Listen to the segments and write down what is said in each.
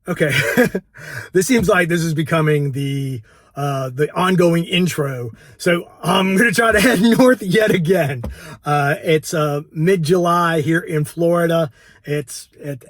Okay, this seems like this is becoming the ongoing intro. So I'm gonna try to head north yet again. It's mid-July here in Florida.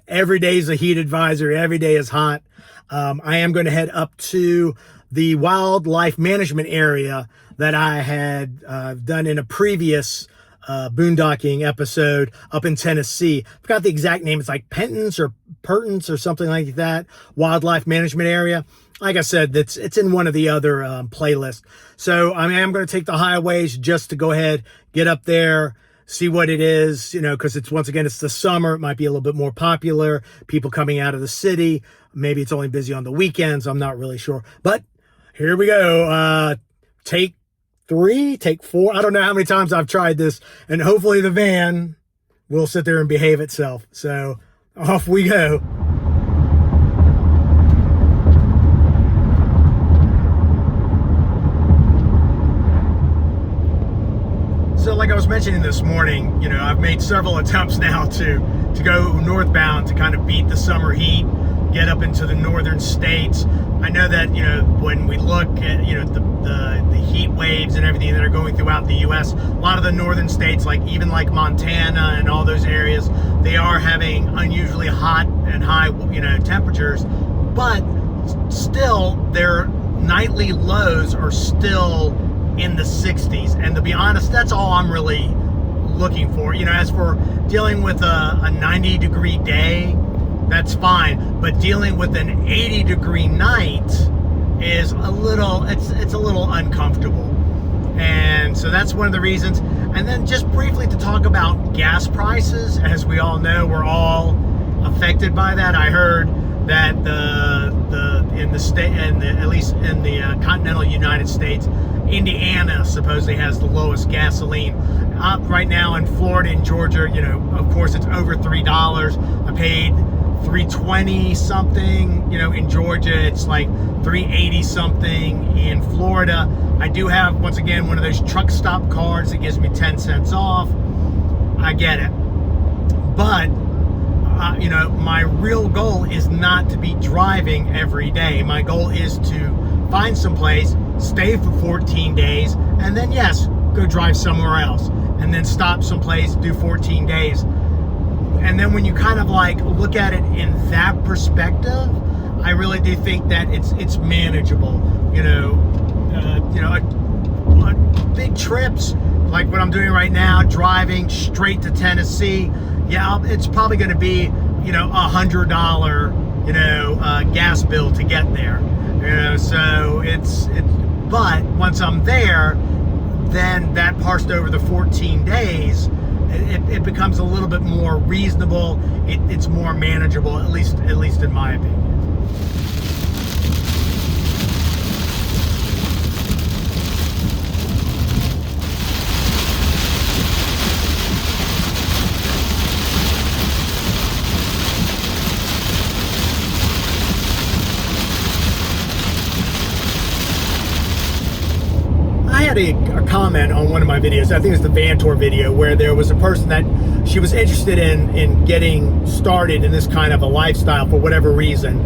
Every day is a heat advisory. Every day is hot. I am going to head up to the wildlife management area that I had done in a previous boondocking episode up in Tennessee. I forgot the exact name. It's like Prentice or something like that. Wildlife management area. Like I said, it's in one of the other playlists. So I mean, I'm going to take the highways just to go ahead, get up there, see what it is, because once again, it's the summer. It might be a little bit more popular. People coming out of the city. Maybe it's only busy on the weekends. I'm not really sure. But here we go. Take 3, take 4. I don't know how many times I've tried this, and hopefully the van will sit there and behave itself. So off we go. So like I was mentioning this morning, I've made several attempts now to go northbound to kind of beat the summer heat, get up into the northern states. I know that, when we look at, the heat waves and everything that are going throughout the U.S., a lot of the northern states, even like Montana and all those areas, they are having unusually hot and high, temperatures, but still their nightly lows are still in the 60s. And to be honest, that's all I'm really looking for. As for dealing with a 90-degree day, that's fine, but dealing with an 80-degree night is a little uncomfortable. And so that's one of the reasons. And then just briefly to talk about gas prices. As we all know, we're all affected by that. I heard that in the state, and at least in the continental United States, Indiana supposedly has the lowest gasoline. Right now in Florida and Georgia, of course it's over $3. I paid $3.20 something, in Georgia it's like $3.80 something. In Florida, I do have, once again, one of those truck stop cards that gives me 10 cents off. I get it. But my real goal is not to be driving every day. My goal is to find some place, stay for 14 days, and then yes, go drive somewhere else, and then stop someplace, do 14 days. And then when you kind of look at it in that perspective, I really do think that it's manageable. Big trips like what I'm doing right now, driving straight to Tennessee. Yeah, it's probably going to be $100 gas bill to get there. So it's but once I'm there, then that parsed over the 14 days, it becomes a little bit more reasonable. It's more manageable, at least in my opinion. A comment on one of my videos, I think it's the van tour video, where there was a person that she was interested in getting started in this kind of a lifestyle for whatever reason,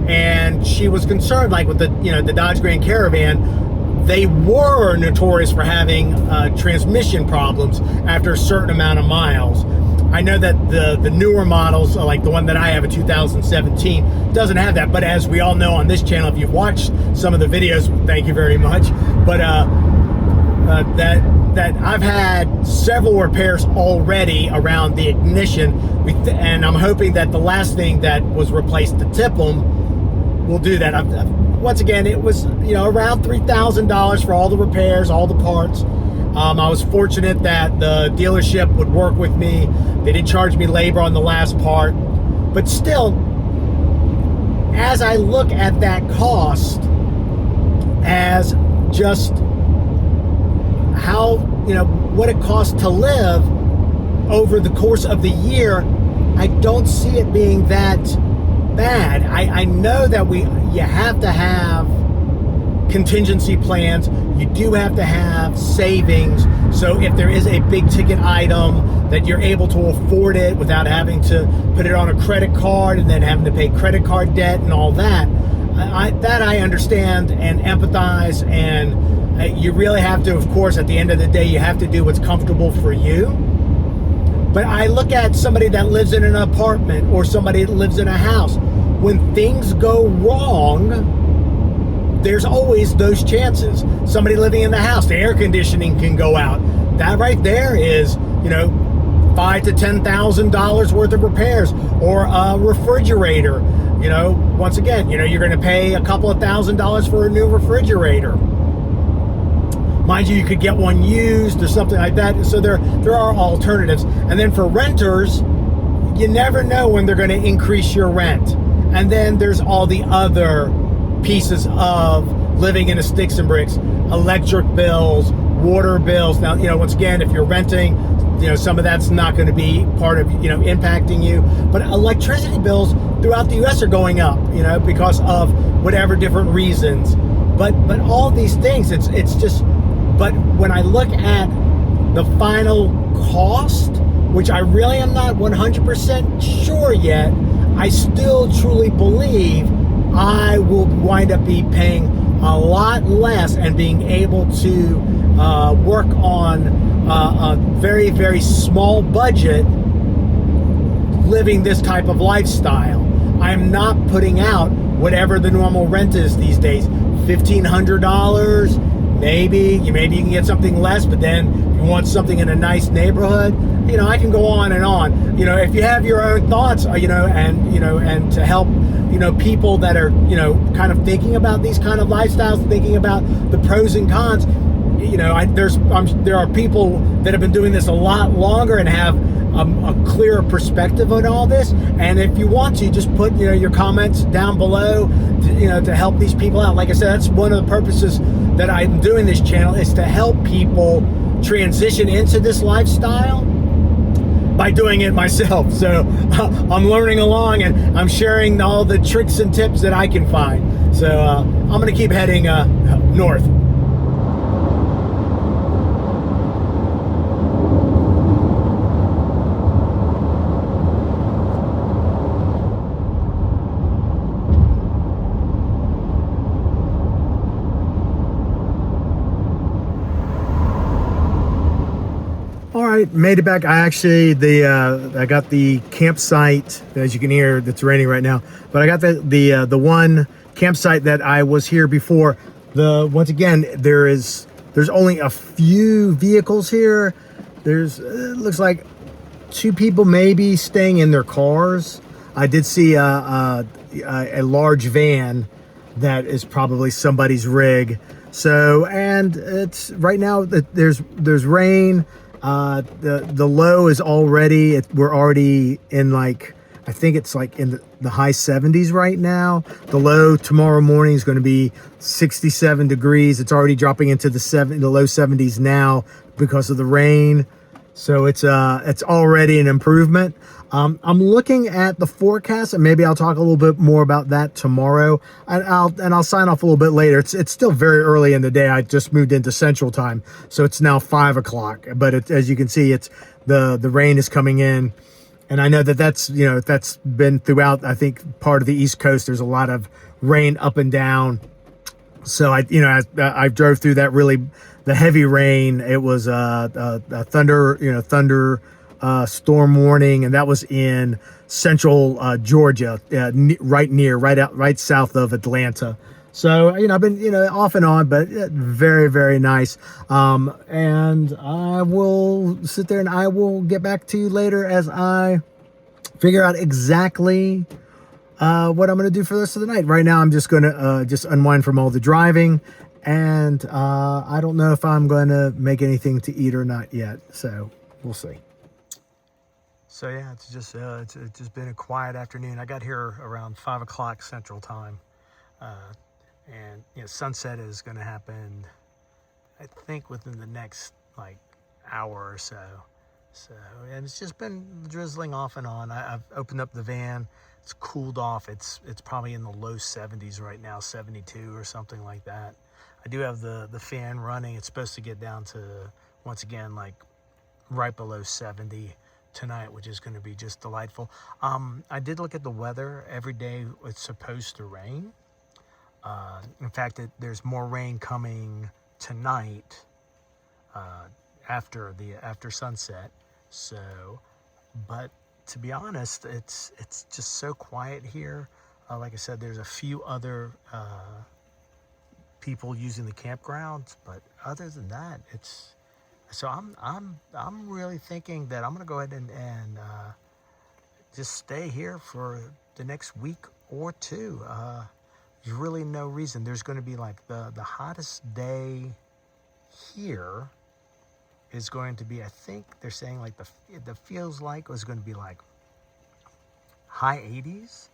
and she was concerned with the Dodge Grand Caravan. They were notorious for having transmission problems after a certain amount of miles. I know that the newer models, like the one that I have, a 2017, doesn't have that. But as we all know on this channel, if you've watched some of the videos, thank you very much. But that I've had several repairs already around the ignition, and I'm hoping that the last thing that was replaced, the TIPM, will do that. Once again, it was around $3,000 for all the repairs, all the parts. I was fortunate that the dealership would work with me. They didn't charge me labor on the last part. But still, as I look at that cost as just how, what it costs to live over the course of the year, I don't see it being that bad. I know that you have to have contingency plans. You do have to have savings. So if there is a big ticket item that you're able to afford it without having to put it on a credit card and then having to pay credit card debt and all that, I understand and empathize. And you really have to, of course, at the end of the day, you have to do what's comfortable for you. But I look at somebody that lives in an apartment or somebody that lives in a house. When things go wrong, there's always those chances. Somebody living in the house, the air conditioning can go out. That right there is, $5,000 to $10,000 worth of repairs. Or a refrigerator. Once again, you're going to pay a couple of $1,000s for a new refrigerator. Mind you, you could get one used or something like that. So there are alternatives. And then for renters, you never know when they're going to increase your rent. And then there's all the other pieces of living in a sticks and bricks, electric bills, water bills. Now, once again, if you're renting, some of that's not going to be part of, impacting you. But electricity bills throughout the U.S. are going up, because of whatever different reasons. But all these things, it's just, but when I look at the final cost, which I really am not 100% sure yet, I still truly believe I will wind up paying a lot less and being able to work on a very, very small budget living this type of lifestyle. I'm not putting out whatever the normal rent is these days, $1,500. Maybe you can get something less, but then if you want something in a nice neighborhood, I can go on and on. If you have your own thoughts, and to help, people that are, kind of thinking about these kind of lifestyles, thinking about the pros and cons. There are people that have been doing this a lot longer and have a clearer perspective on all this. And if you want to, just put your comments down below, to help these people out. Like I said, that's one of the purposes that I'm doing this channel, is to help people transition into this lifestyle by doing it myself. So I'm learning along and I'm sharing all the tricks and tips that I can find. So I'm going to keep heading north. All right, made it back. I got the campsite, as you can hear, that's raining right now. But I got the one campsite that I was here before. Once again, there's only a few vehicles here. It looks like 2 people maybe staying in their cars. I did see a large van that is probably somebody's rig. So, and it's right now there's rain. The low is already, we're already in I think it's in the high 70s right now. The low tomorrow morning is going to be 67 degrees. It's already dropping into the low 70s now because of the rain. So it's already an improvement. I'm looking at the forecast, and maybe I'll talk a little bit more about that tomorrow. And I'll sign off a little bit later. It's still very early in the day. I just moved into Central Time, so it's now 5 o'clock. But as you can see, it's the rain is coming in, and I know that's been throughout. I think part of the East Coast. There's a lot of rain up and down. So I drove through that the heavy rain. It was a thunder storm warning, and that was in central Georgia, right south of Atlanta. So I've been off and on, but very, very nice. And I will sit there and I will get back to you later as I figure out exactly what I'm going to do for the rest of the night. Right now, I'm just going to just unwind from all the driving, and I don't know if I'm going to make anything to eat or not yet. So we'll see. So yeah, it's just been a quiet afternoon. I got here around 5 o'clock Central Time, and sunset is going to happen, I think, within the next hour or so. So, and it's just been drizzling off and on. I've opened up the van. It's cooled off. It's probably in the low 70s right now, 72 or something like that. I do have the fan running. It's supposed to get down to, once again, like right below 70 tonight, which is going to be just delightful. I did look at the weather. Every day it's supposed to rain. In fact, there's more rain coming tonight after sunset. So, but to be honest, it's just so quiet here. Like I said, there's a few other people using the campgrounds, but other than that, it's so I'm really thinking that I'm gonna go ahead and just stay here for the next week or two. There's really no reason. There's going to be like the hottest day here is going to be, I think they're saying like the feels like was going to be like high 80s,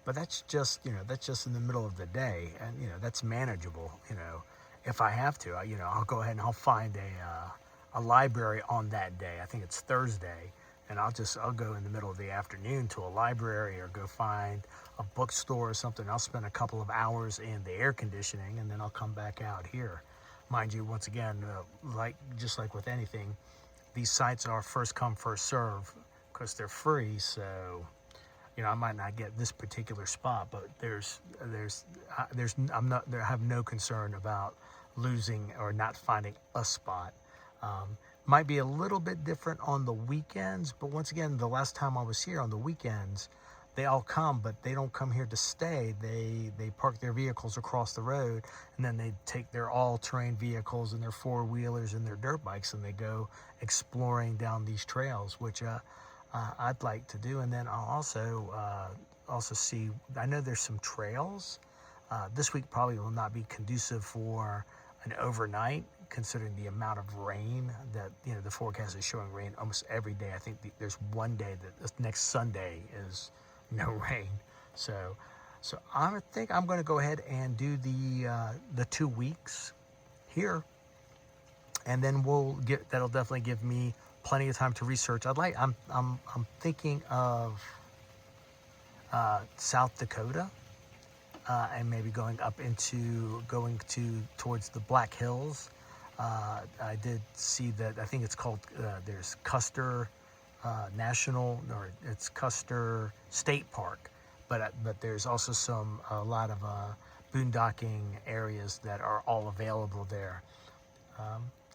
but that's just, that's just in the middle of the day, and that's manageable. If I have to, I'll go ahead and I'll find a library on that day. I think it's Thursday, and I'll go in the middle of the afternoon to a library or go find a bookstore or something. I'll spend a couple of hours in the air conditioning, and then I'll come back out here. Mind you, once again, just like with anything, these sites are first come, first serve because they're free. So, I might not get this particular spot, but I have no concern about losing or not finding a spot. Might be a little bit different on the weekends, but once again, the last time I was here on the weekends, they all come, but they don't come here to stay. They park their vehicles across the road, and then they take their all-terrain vehicles and their four-wheelers and their dirt bikes, and they go exploring down these trails, which I'd like to do. And then I'll also see, I know there's some trails. This week probably will not be conducive for an overnight, considering the amount of rain that, the forecast is showing rain almost every day. I think there's one day that next Sunday is no rain. So I think I'm going to go ahead and do the 2 weeks here, and then that'll definitely give me plenty of time to research. I'm thinking of South Dakota, and maybe going towards the Black Hills. I did see that, I think it's called, there's Custer National, or it's Custer State Park, but there's also a lot of boondocking areas that are all available there.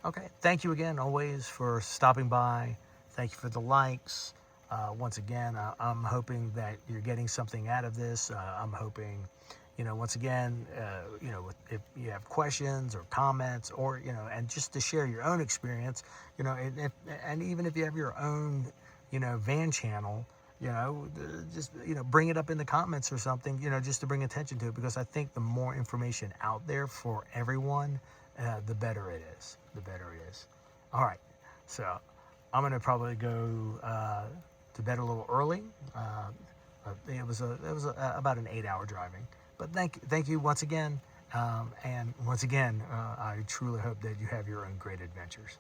Okay, thank you again always for stopping by. Thank you for the likes. Once again, I'm hoping that you're getting something out of this. I'm hoping, once again, if you have questions or comments, or, and just to share your own experience, and even if you have your own, van channel, just, bring it up in the comments or something, just to bring attention to it, because I think the more information out there for everyone, the better it is. All right. So I'm going to probably go to bed a little early. It was about an 8-hour driving. But thank you once again. And once again, I truly hope that you have your own great adventures.